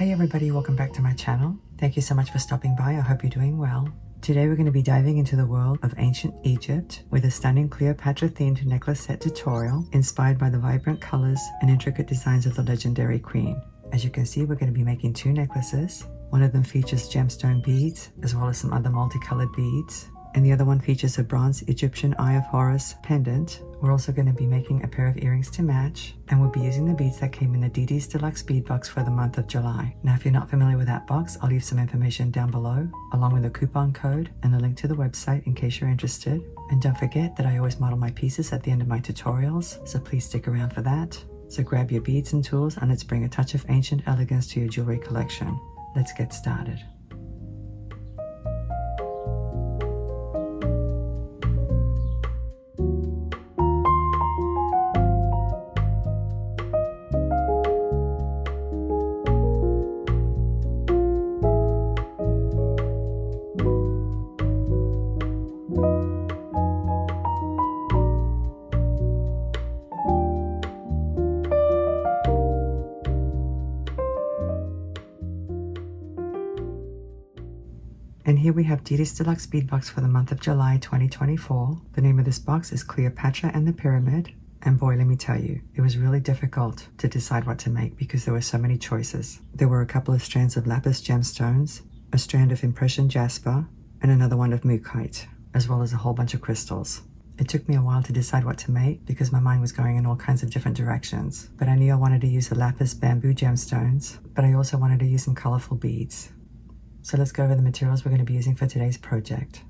Hey everybody, welcome back to my channel. Thank you so much for stopping by. I hope you're doing well. Today we're going to be diving into the world of ancient Egypt with a stunning Cleopatra themed necklace set tutorial inspired by the vibrant colors and intricate designs of the legendary queen. As you can see, we're going to be making two necklaces. One of them features gemstone beads as well as some other multicolored beads, and the other one features a bronze Egyptian Eye of Horus pendant. We're also going to be making a pair of earrings to match, and we'll be using the beads that came in the Didi's Deluxe Bead box for the month of July. Now, if you're not familiar with that box, I'll leave some information down below, along with a coupon code and a link to the website in case you're interested. And don't forget that I always model my pieces at the end of my tutorials, so please stick around for that. So grab your beads and tools, and let's bring a touch of ancient elegance to your jewelry collection. Let's get started. And here we have Didi's Deluxe Bead box for the month of July 2024. The name of this box is Cleopatra and the Pyramid. And boy, let me tell you, it was really difficult to decide what to make because there were so many choices. There were a couple of strands of Lapiz gemstones, a strand of impression jasper, and another one of Mookaite, as well as a whole bunch of crystals. It took me a while to decide what to make because my mind was going in all kinds of different directions. But I knew I wanted to use the Lapiz bamboo gemstones, but I also wanted to use some colorful beads. So let's go over the materials we're going to be using for today's project.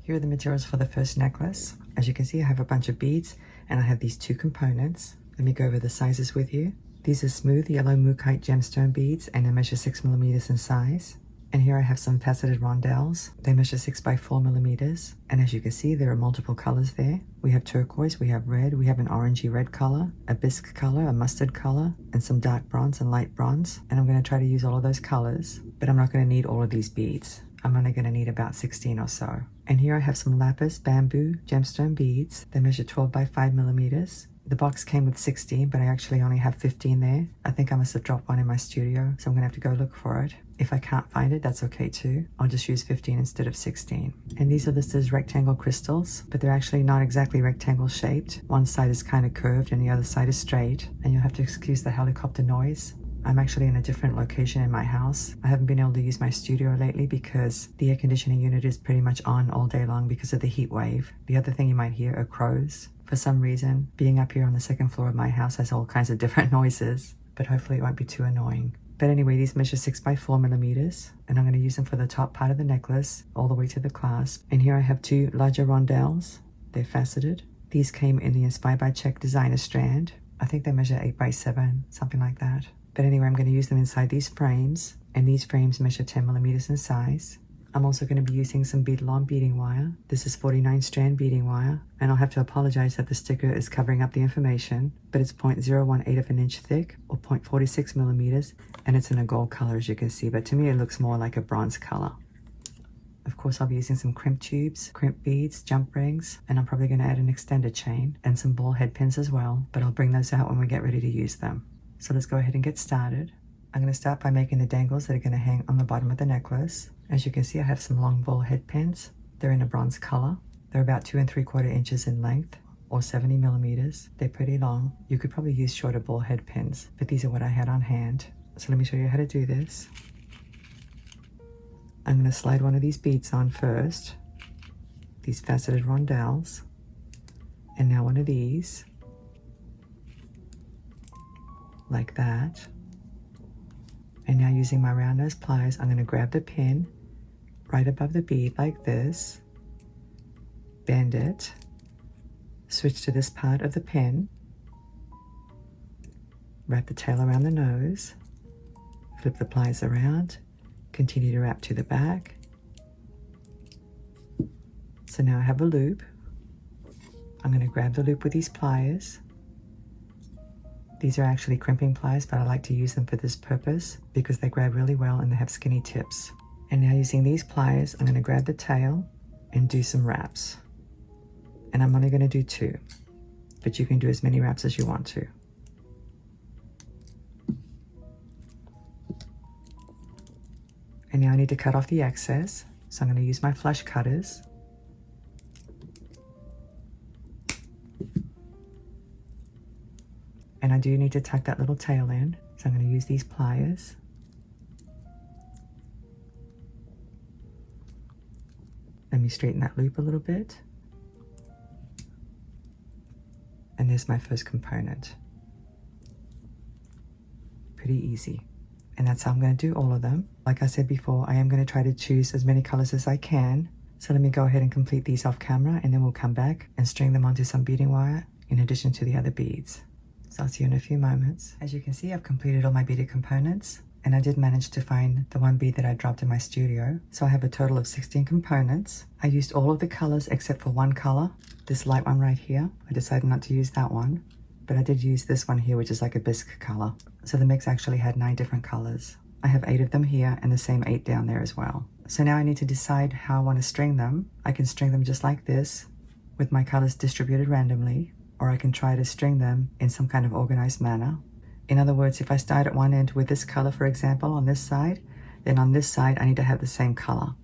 Here are the materials for the first necklace. As you can see, I have a bunch of beads and I have these two components. Let me go over the sizes with you. These are smooth yellow Mookaite gemstone beads and they measure 6mm in size. And here I have some faceted rondelles. They measure 6 by 4mm. And as you can see, there are multiple colors there. We have turquoise, we have red, we have an orangey red color, a bisque color, a mustard color, and some dark bronze and light bronze. And I'm going to try to use all of those colors, but I'm not going to need all of these beads. I'm only going to need about 16 or so. And here I have some Lapiz bamboo gemstone beads. They measure 12 by 5mm. The box came with 16, but I actually only have 15 there. I think I must have dropped one in my studio, so I'm gonna have to go look for it. If I can't find it, that's okay too. I'll just use 15 instead of 16. And these are listed as rectangle crystals, but they're actually not exactly rectangle shaped. One side is kind of curved and the other side is straight. And you'll have to excuse the helicopter noise. I'm actually in a different location in my house. I haven't been able to use my studio lately because the air conditioning unit is pretty much on all day long because of the heat wave. The other thing you might hear are crows. For some reason, being up here on the second floor of my house has all kinds of different noises, but hopefully it won't be too annoying. But anyway, these measure 6 by 4mm, and I'm going to use them for the top part of the necklace all the way to the clasp. And here I have two larger rondelles. They're faceted. These came in the Inspired by Czech designer Strand. I think they measure 8 by 7, something like that. But anyway, I'm going to use them inside these frames, and these frames measure 10mm in size. I'm also going to be using some bead-long beading wire. This is 49 strand beading wire, and I'll have to apologize that the sticker is covering up the information, but it's 0.018 of an inch thick, or 0.46mm, and it's in a gold color as you can see, but to me it looks more like a bronze color. Of course, I'll be using some crimp tubes, crimp beads, jump rings, and I'm probably going to add an extender chain and some ball head pins as well, but I'll bring those out when we get ready to use them. So let's go ahead and get started. I'm going to start by making the dangles that are going to hang on the bottom of the necklace. As you can see, I have some long ball head pins. They're in a bronze color. They're about 2 3/4 inches in length, or 70mm. They're pretty long. You could probably use shorter ball head pins, but these are what I had on hand. So let me show you how to do this. I'm going to slide one of these beads on first, these faceted rondelles, and now one of these, like that. And now using my round nose pliers, I'm going to grab the pin right above the bead like this, bend it, switch to this part of the pin, wrap the tail around the nose, flip the pliers around, continue to wrap to the back. So now I have a loop. I'm going to grab the loop with these pliers. These are actually crimping pliers, but I like to use them for this purpose because they grab really well and they have skinny tips. And now using these pliers, I'm going to grab the tail and do some wraps. And I'm only going to do 2, but you can do as many wraps as you want to. And now I need to cut off the excess. So I'm going to use my flush cutters. And I do need to tuck that little tail in. So I'm going to use these pliers. Let me straighten that loop a little bit. And there's my first component. Pretty easy. And that's how I'm going to do all of them. Like I said before, I am going to try to choose as many colors as I can. So let me go ahead and complete these off camera, and then we'll come back and string them onto some beading wire in addition to the other beads. So I'll see you in a few moments. As you can see, I've completed all my beaded components, and I did manage to find the one bead that I dropped in my studio. So I have a total of 16 components. I used all of the colors except for one color, this light one right here. I decided not to use that one, but I did use this one here, which is like a bisque color. So the mix actually had 9 different colors. I have 8 of them here and the same 8 down there as well. So now I need to decide how I want to string them. I can string them just like this with my colors distributed randomly, or I can try to string them in some kind of organized manner. In other words, if I start at one end with this color, for example, on this side, then on this side I need to have the same color,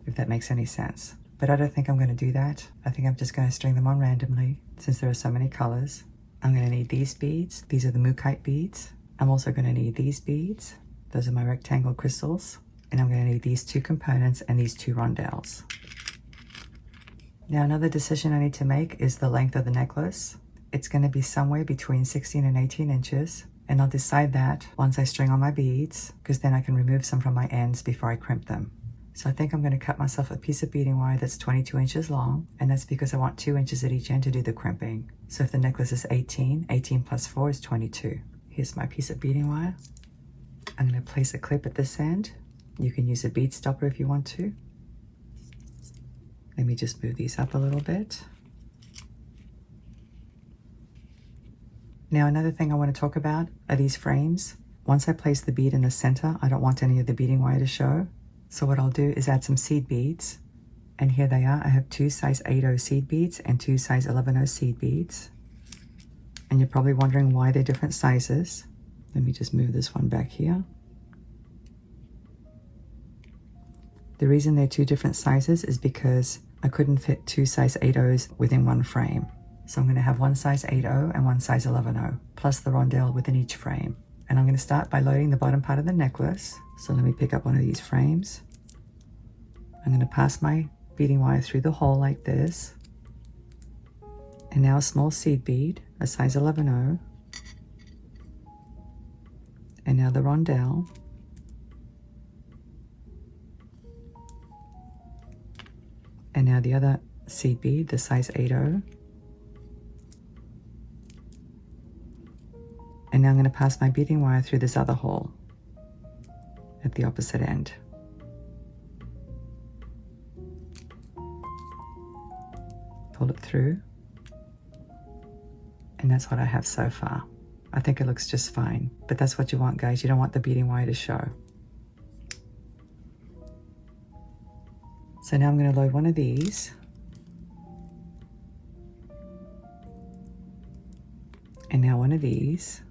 if that makes any sense. But I don't think I'm going to do that. I think I'm just going to string them on randomly since there are so many colors. I'm going to need these beads. These are the Mookaite beads. I'm also going to need these beads. Those are my rectangle crystals. And I'm going to need these 2 components and these 2 rondelles. Now another decision I need to make is the length of the necklace. It's going to be somewhere between 16 and 18 inches. And I'll decide that once I string on my beads, because then I can remove some from my ends before I crimp them. So I think I'm going to cut myself a piece of beading wire that's 22 inches long, and that's because I want 2 inches at each end to do the crimping. So if the necklace is 18, 18 plus 4 is 22. Here's my piece of beading wire. I'm going to place a clip at this end. You can use a bead stopper if you want to. Let me just move these up a little bit. Now another thing I want to talk about are these frames. Once I place the bead in the center, I don't want any of the beading wire to show. So what I'll do is add some seed beads. And here they are. I have 2 size 8/0 seed beads and 2 size 11/0 seed beads. And you're probably wondering why they're different sizes. Let me just move this one back here. The reason they're 2 different sizes is because I couldn't fit 2 size 8/0s within one frame. So I'm going to have 1 size 8/0 and 1 size 11/0, plus the rondelle within each frame. And I'm going to start by loading the bottom part of the necklace. So let me pick up one of these frames. I'm going to pass my beading wire through the hole like this. And now a small seed bead, a size 11/0. And now the rondelle. And now the other seed bead, the size 8/0. And now I'm going to pass my beading wire through this other hole at the opposite end. Pull it through. And that's what I have so far. I think it looks just fine, but that's what you want, guys. You don't want the beading wire to show. So now I'm going to load one of these. And now one of these.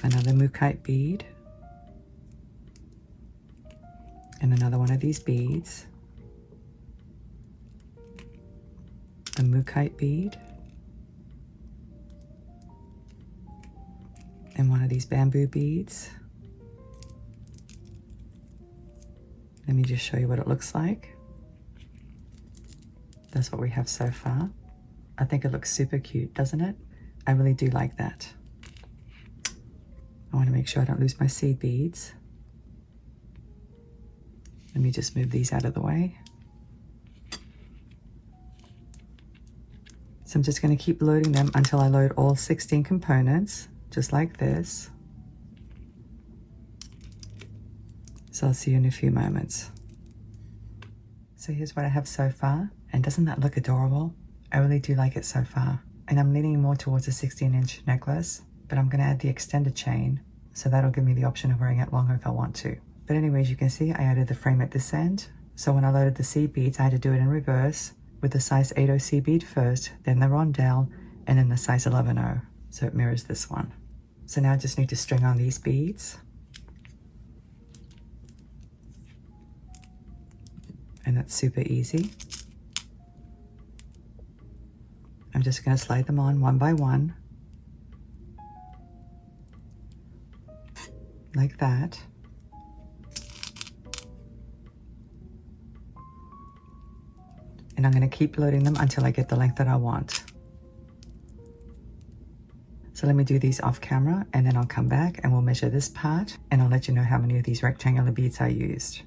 Another Mookaite bead. And another one of these beads. A Mookaite bead. And one of these bamboo beads. Let me just show you what it looks like. That's what we have so far. I think it looks super cute, doesn't it? I really do like that. I want to make sure I don't lose my seed beads. Let me just move these out of the way. So I'm just going to keep loading them until I load all 16 components, just like this. So I'll see you in a few moments. So here's what I have so far. And doesn't that look adorable? I really do like it so far. And I'm leaning more towards a 16-inch necklace, but I'm going to add the extended chain. So that'll give me the option of wearing it longer if I want to. But anyways, you can see I added the frame at this end. So when I loaded the seed beads, I had to do it in reverse with the size 8/0 seed bead first, then the rondelle, and then the size 11/0. So it mirrors this one. So now I just need to string on these beads. And that's super easy. I'm just going to slide them on one by one, like that. And I'm going to keep loading them until I get the length that I want. So let me do these off camera, and then I'll come back and we'll measure this part, and I'll let you know how many of these rectangular beads I used.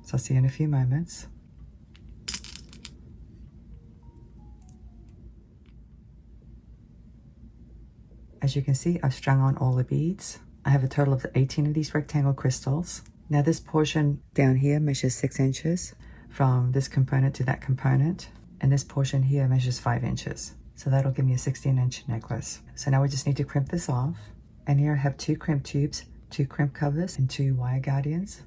So I'll see you in a few moments. As you can see, I've strung on all the beads. I have a total of 18 of these rectangle crystals. Now this portion down here measures 6 inches from this component to that component, and this portion here measures 5 inches. So that'll give me a 16-inch necklace. So now we just need to crimp this off. And here I have 2 crimp tubes, 2 crimp covers, and 2 wire guardians.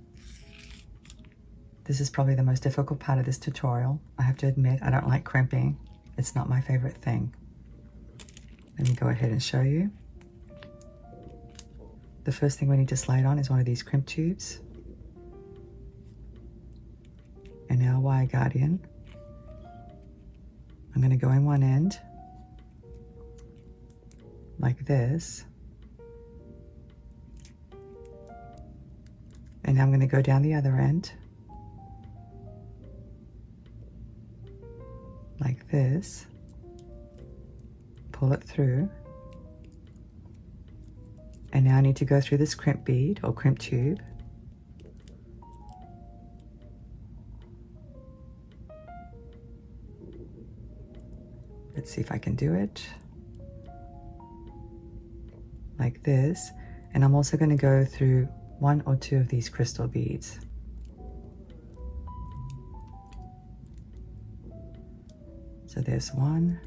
This is probably the most difficult part of this tutorial. I have to admit, I don't like crimping. It's not my favorite thing. Let me go ahead and show you. The first thing we need to slide on is one of these crimp tubes. And now a wire guardian. I'm going to go in one end, like this. And now I'm going to go down the other end, like this. Pull it through. And now I need to go through this crimp bead or crimp tube. Let's see if I can do it. Like this. And I'm also going to go through 1 or 2 of these crystal beads. So there's one.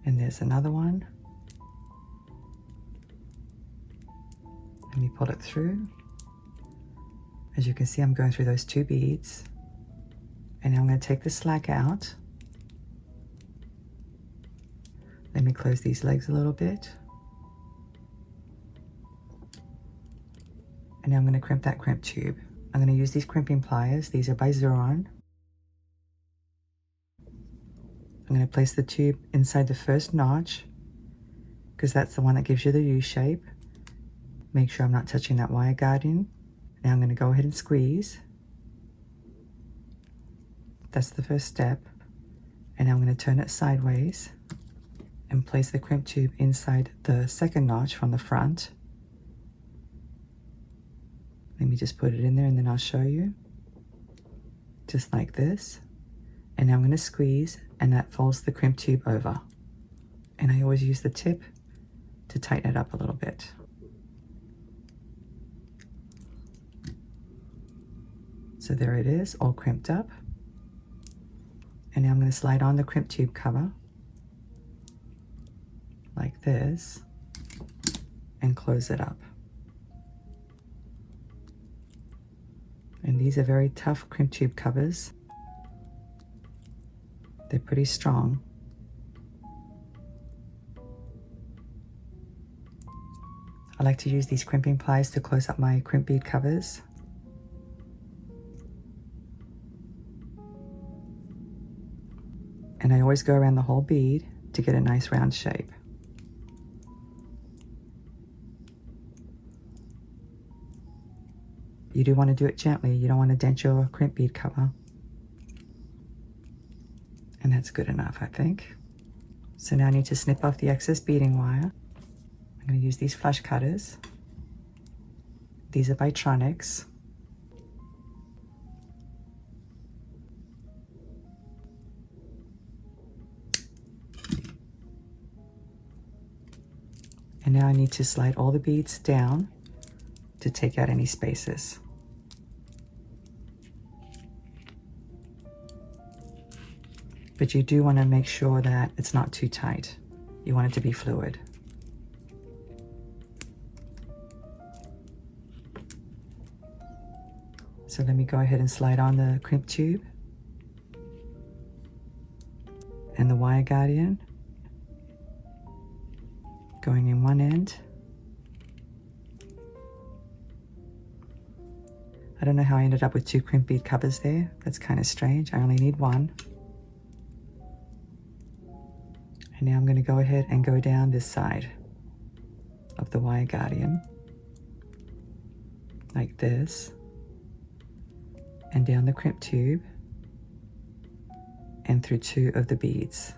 And there's another one. Let me pull it through. As you can see, I'm going through those 2 beads. And now I'm going to take the slack out. Let me close these legs a little bit. And now I'm going to crimp that crimp tube. I'm going to use these crimping pliers. These are by Xuron. I'm going to place the tube inside the first notch, because that's the one that gives you the U shape. Make sure I'm not touching that wire guardian. Now I'm going to go ahead and squeeze. That's the first step. And now I'm going to turn it sideways and place the crimp tube inside the second notch from the front. Let me just put it in there and then I'll show you. Just like this. And now I'm going to squeeze, and that folds the crimp tube over. And I always use the tip to tighten it up a little bit. So there it is, all crimped up. And now I'm going to slide on the crimp tube cover like this and close it up. And these are very tough crimp tube covers. They're pretty strong. I like to use these crimping pliers to close up my crimp bead covers. And I always go around the whole bead to get a nice round shape. You do want to do it gently. You don't want to dent your crimp bead cover. And that's good enough, I think. So now I need to snip off the excess beading wire. I'm going to use these flush cutters. These are by Tronics. And now I need to slide all the beads down to take out any spaces. But you do want to make sure that it's not too tight. You want it to be fluid. So let me go ahead and slide on the crimp tube and the wire guardian, going in one end I don't know how I ended up with 2 crimp bead covers there. That's kind of strange. I only need 1. And now I'm going to go ahead and go down this side of the wire guardian like this, and down the crimp tube and through 2 of the beads.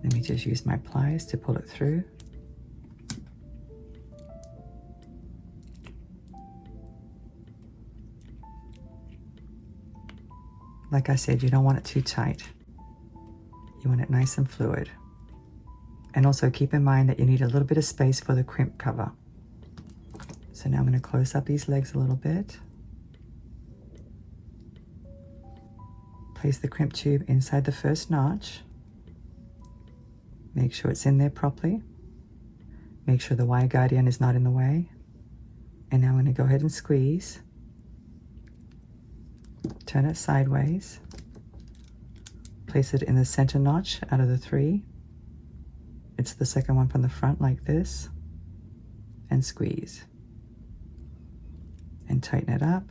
Let me just use my pliers to pull it through. Like I said, you don't want it too tight. You want it nice and fluid. And also keep in mind that you need a little bit of space for the crimp cover. So now I'm going to close up these legs a little bit. Place the crimp tube inside the first notch. Make sure it's in there properly. Make sure the wire guardian is not in the way. And now I'm going to go ahead and squeeze. Turn it sideways. Place it in the center notch out of the 3. It's the second one from the front like this. And squeeze. And tighten it up.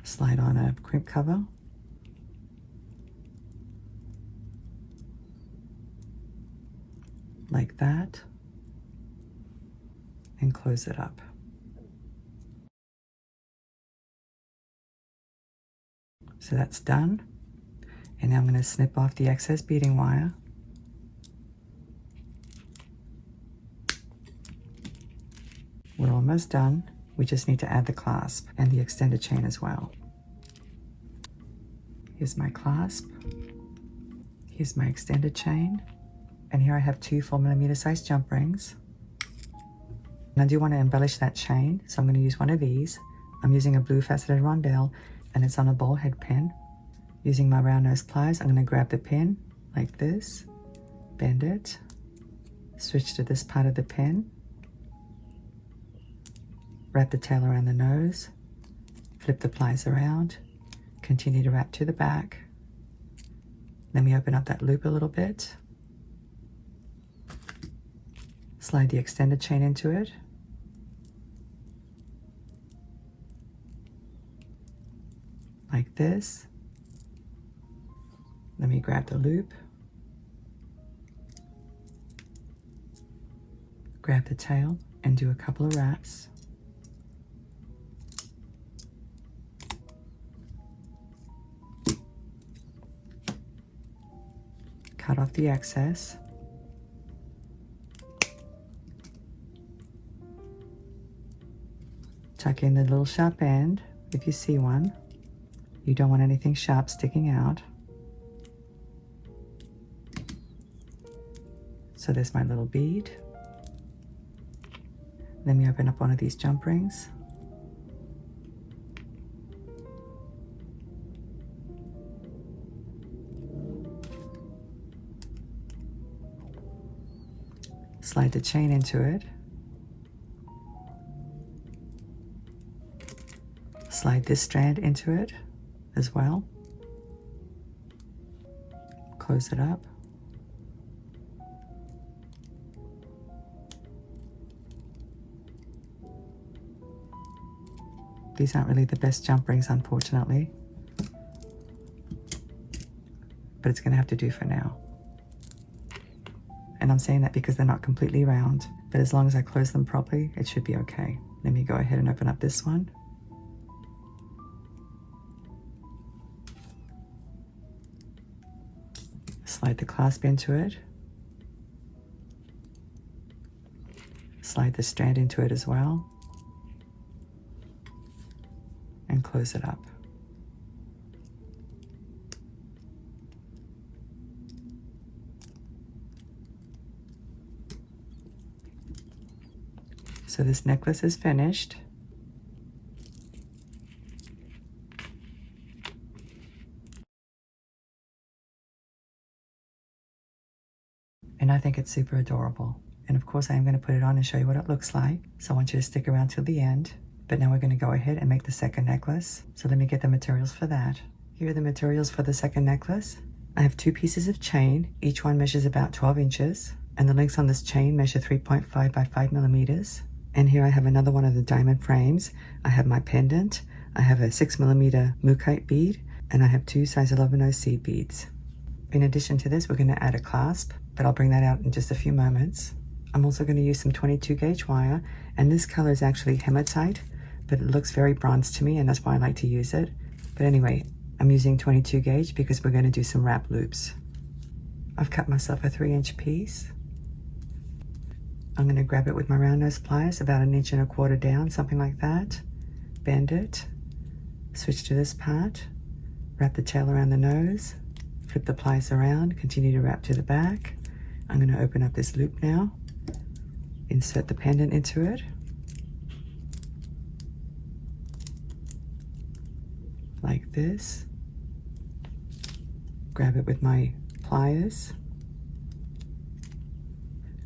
Slide on a crimp cover. Like that. And close it up. So that's done. And now I'm going to snip off the excess beading wire. We're almost done. We just need to add the clasp and the extended chain as well. Here's my clasp. Here's my extended chain. And here I have 2 4mm size jump rings. And I do want to embellish that chain, so I'm going to use one of these. I'm using a blue faceted rondelle, and it's on a ball head pin. Using my round nose pliers, I'm going to grab the pin like this, bend it, switch to this part of the pin, wrap the tail around the nose, flip the pliers around, continue to wrap to the back. Let me open up that loop a little bit. Slide the extended chain into it. Like this. Let me grab the loop. Grab the tail and do a couple of wraps. Cut off the excess. Tuck in the little sharp end if you see one. You don't want anything sharp sticking out. So there's my little bead. Let me open up one of these jump rings. Slide the chain into it. Slide this strand into it as well. Close it up. These aren't really the best jump rings, unfortunately, but it's going to have to do for now. And I'm saying that because they're not completely round, but as long as I close them properly, it should be okay. Let me go ahead and open up this one. Slide the clasp into it. Slide the strand into it as well. And close it up. So this necklace is finished. And I think it's super adorable. And of course I am going to put it on and show you what it looks like. So I want you to stick around till the end. But now we're going to go ahead and make the second necklace. So let me get the materials for that. Here are the materials for the second necklace. I have 2 pieces of chain. Each one measures about 12 inches. And the links on this chain measure 3.5 by 5 millimeters. And here I have another one of the diamond frames. I have my pendant, I have a 6 millimeter Mookaite bead, and I have 2 size 11 seed beads. In addition to this, we're going to add a clasp, but I'll bring that out in just a few moments. I'm also going to use some 22 gauge wire, and this color is actually hematite, but it looks very bronze to me, and that's why I like to use it. But anyway, I'm using 22 gauge because we're going to do some wrap loops. I've cut myself a 3-inch piece. I'm going to grab it with my round nose pliers about 1.25 inches down, something like that. Bend it, switch to this part, wrap the tail around the nose, flip the pliers around, continue to wrap to the back. I'm going to open up this loop now, insert the pendant into it, like this. Grab it with my pliers,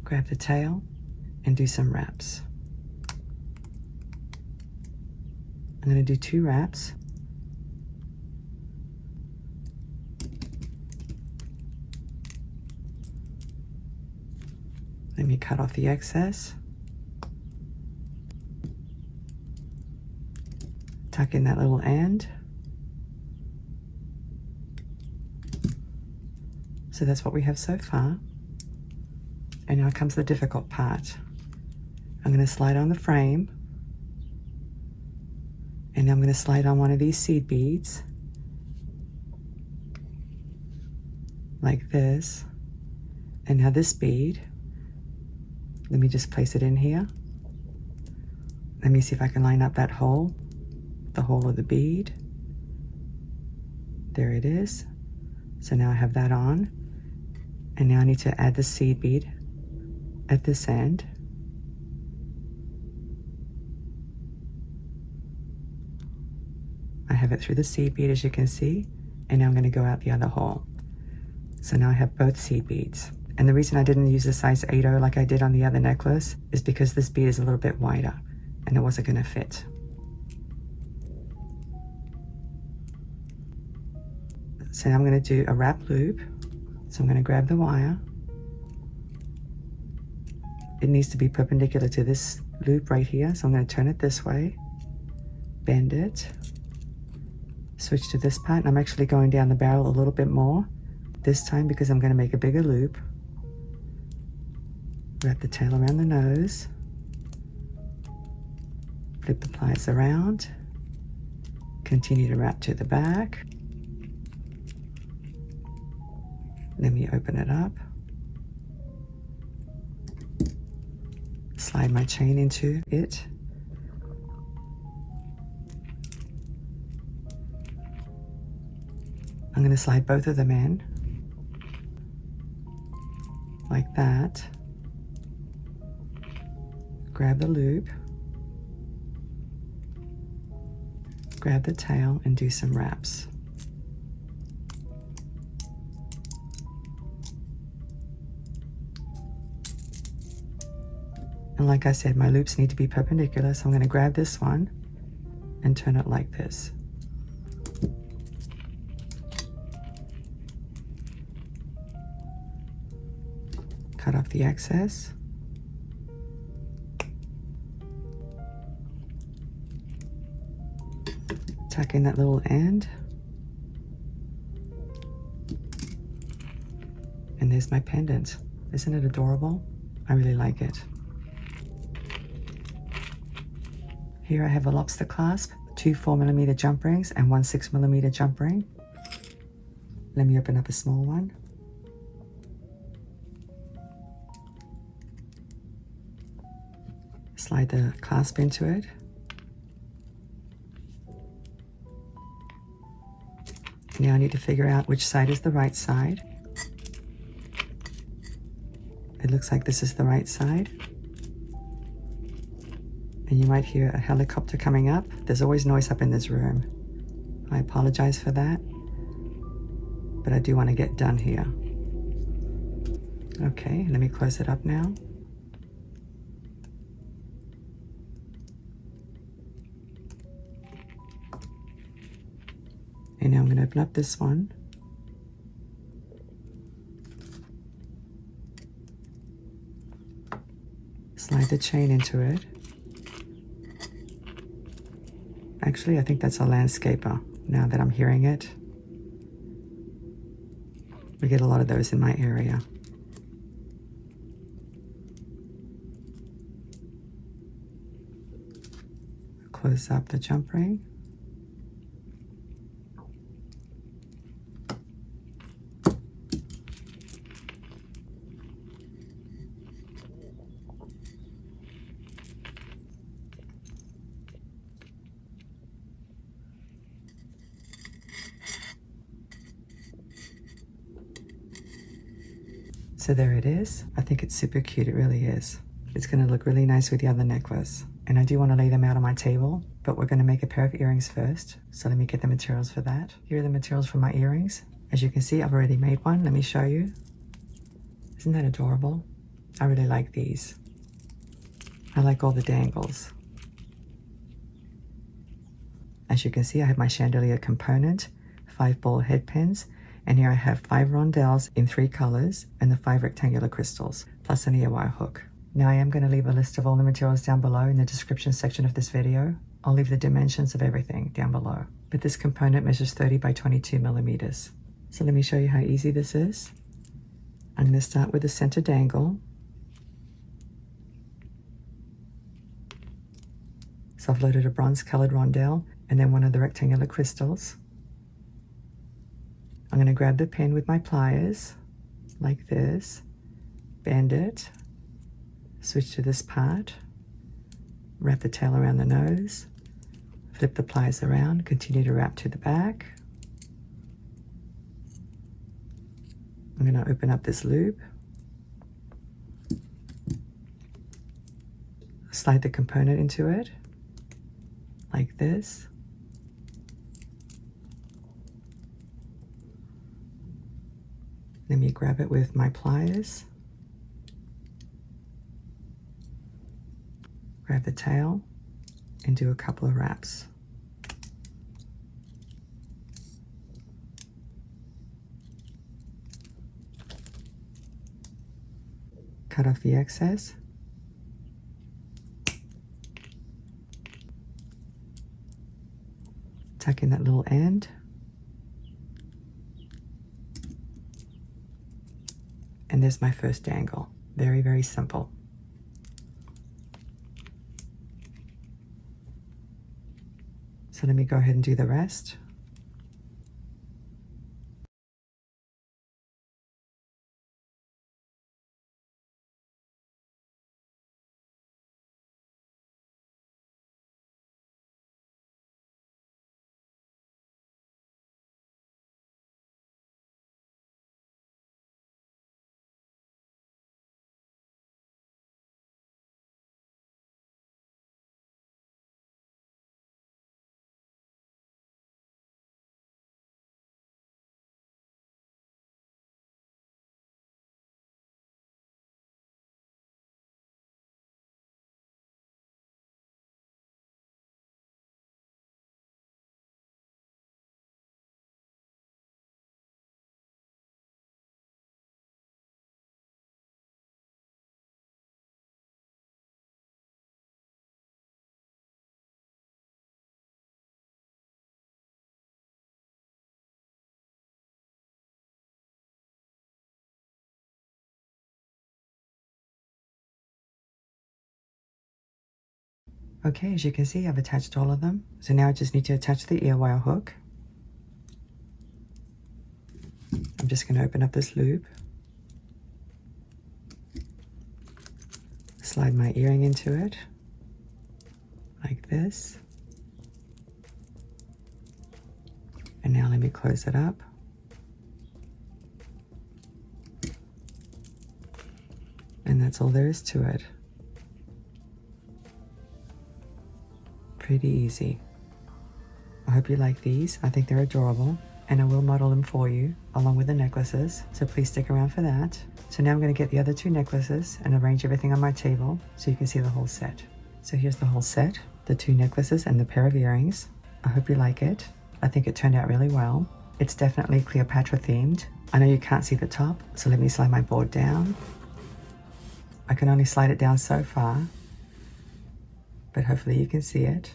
grab the tail, and do some wraps. I'm going to do 2 wraps. Let me cut off the excess. Tuck in that little end. So that's what we have so far. And now comes the difficult part. I'm going to slide on the frame, and I'm going to slide on one of these seed beads, like this. And now this bead, let me just place it in here. Let me see if I can line up that hole, the hole of the bead. There it is. So now I have that on, and now I need to add the seed bead at this end. I have it through the seed bead, as you can see, and now I'm going to go out the other hole. So now I have both seed beads. And the reason I didn't use a size 8/0 like I did on the other necklace is because this bead is a little bit wider and it wasn't going to fit. So now I'm going to do a wrap loop. So I'm going to grab the wire. It needs to be perpendicular to this loop right here. So I'm going to turn it this way, bend it, switch to this part, and I'm actually going down the barrel a little bit more this time because I'm going to make a bigger loop. Wrap the tail around the nose, flip the pliers around, continue to wrap to the back. Let me open it up, slide my chain into it. I'm going to slide both of them in, like that. Grab the loop, grab the tail, and do some wraps. And like I said, my loops need to be perpendicular, so I'm going to grab this one and turn it like this. Cut off the excess. Tuck in that little end. And there's my pendant. Isn't it adorable? I really like it. Here I have a lobster clasp, 2 4mm jump rings, and 1 6mm jump ring. Let me open up a small one. Slide the clasp into it. Now I need to figure out which side is the right side. It looks like this is the right side. And you might hear a helicopter coming up. There's always noise up in this room. I apologize for that, but I do want to get done here. Okay, let me close it up now. And now I'm going to open up this one. Slide the chain into it. Actually, I think that's a landscaper, now that I'm hearing it. We get a lot of those in my area. Close up the jump ring. So there it is. I think it's super cute, it really is. It's going to look really nice with the other necklace. And I do want to lay them out on my table, but we're going to make a pair of earrings first. So let me get the materials for that. Here are the materials for my earrings. As you can see, I've already made one. Let me show you. Isn't that adorable? I really like these. I like all the dangles. As you can see, I have my chandelier component, 5 ball head pins, and here I have 5 rondelles in 3 colors and the 5 rectangular crystals, plus an ear wire hook. Now I am going to leave a list of all the materials down below in the description section of this video. I'll leave the dimensions of everything down below. But this component measures 30 by 22 millimeters. So let me show you how easy this is. I'm going to start with the center dangle. So I've loaded a bronze colored rondelle and then one of the rectangular crystals. I'm going to grab the pin with my pliers, like this, bend it, switch to this part, wrap the tail around the nose, flip the pliers around, continue to wrap to the back. I'm going to open up this loop, slide the component into it, like this. Let me grab it with my pliers, grab the tail, and do a couple of wraps. Cut off the excess. Tuck in that little end. And there's my first dangle. Very, very simple. So let me go ahead and do the rest. Okay, as you can see, I've attached all of them. So now I just need to attach the ear wire hook. I'm just going to open up this loop, slide my earring into it, like this. And now let me close it up. And that's all there is to it. Pretty easy. I hope you like these. I think they're adorable, and I will model them for you along with the necklaces, so please stick around for that. So now I'm going to get the other 2 necklaces and arrange everything on my table so you can see the whole set. So here's the whole set, the 2 necklaces and the pair of earrings. I hope you like it. I think it turned out really well. It's definitely Cleopatra themed. I know you can't see the top, so let me slide my board down. I can only slide it down so far, but hopefully you can see it.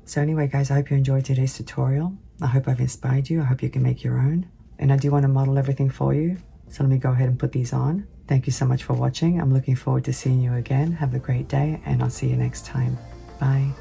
So anyway guys, I hope you enjoyed today's tutorial. I hope I've inspired you. I hope you can make your own. And I do want to model everything for you. So let me go ahead and put these on. Thank you so much for watching. I'm looking forward to seeing you again. Have a great day and I'll see you next time. Bye.